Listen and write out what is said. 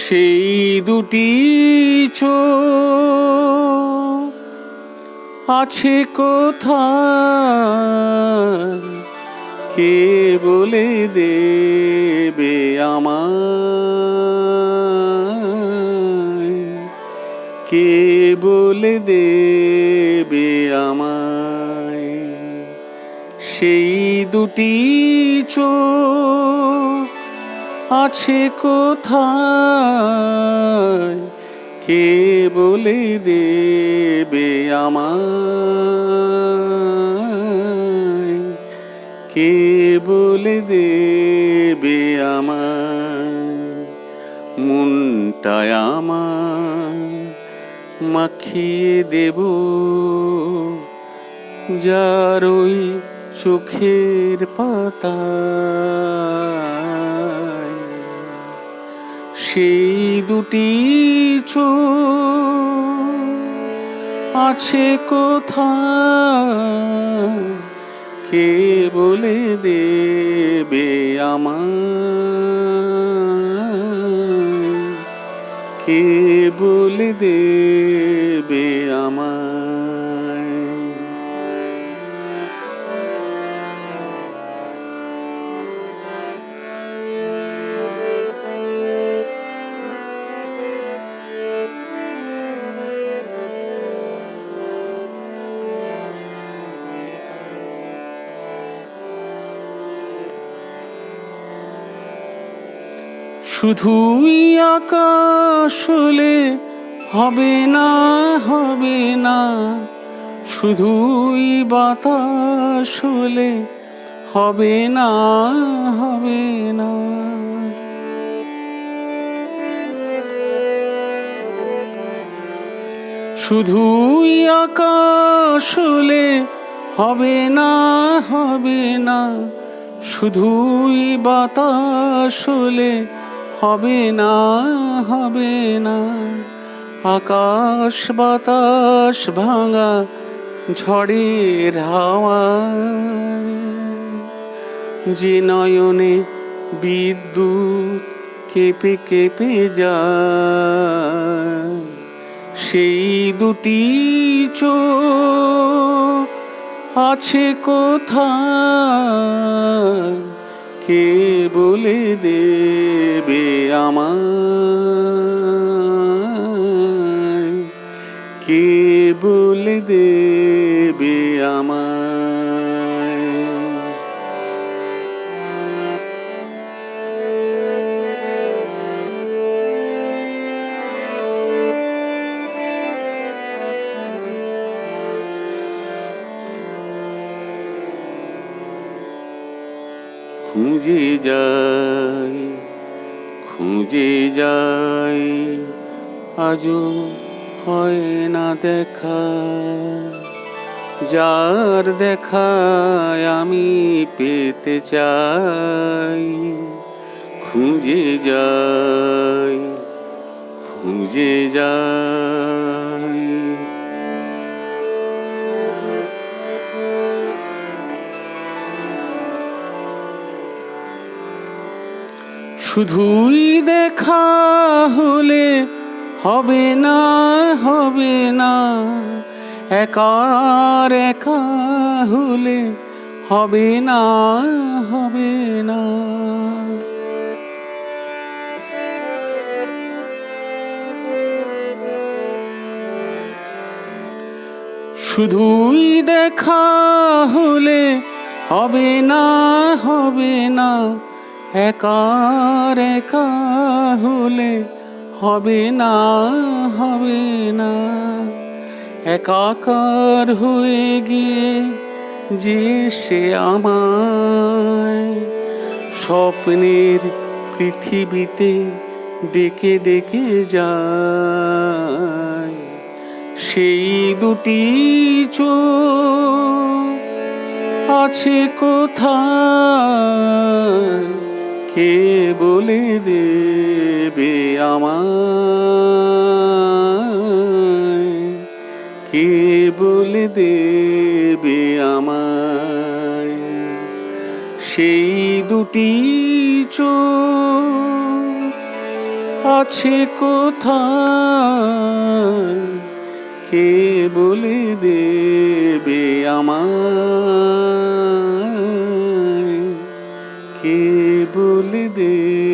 সেই দুটি চোখ আছে কোথায়, কে বলে দেবে আমায়, কে বলে দেবে আমায়। সেই দুটি চোখ আছে কোথায়, কে বলে দেবে আমায়, কে বলে দেবে আমায়। মনটায় আমার মাখিয়ে দেব যার ওই চোখের পাতায়। সেই দুটি চোখ আছে কোথায়, কে বলে দেবে আমায়, কে বলে দেবে আমায়। শুধুই আকাশ হলে হবে না, হবে না, শুধুই বাতাস হলে হবে না, হবে না। শুধুই আকাশ হলে হবে না, হবে না, শুধুই বাতাস হলে হবে না, হবে না। আকাশ বাতাস ভাঙা ঝড়ের হাওয়ায় যে নয়নে বিদ্যুৎ কেঁপে কেঁপে যায়, সেই দুটি চোখ আছে কোথায়, কে বলে দেবে আমায়, কে বলে দেবে আমায়। খুঁজে যাই, খুঁজে যাই, আজও হয় না দেখা, যার দেখায় আমি পেতে চাই। খুঁজে যাই, খুঁজে যাই, শুধুই দেখা হলে হবে না, হবে না, একার একা হলে হবে না, হবে না। শুধুই দেখা হলে হবে না, হবে না, একার একা হলে হবে না, হবে না। একাকার হয়ে গিয়ে যে সে আমায় স্বপ্নের পৃথিবীতে ডেকে ডেকে যায়, সেই দুটি চোখ আছে কোথায়, কে বলে দেবে আমায়, কে বলে দেবে আমায়। সেই দুটি চোখ আছে কোথায়, কে বলে দেবে আমায়, কে বলে দেবে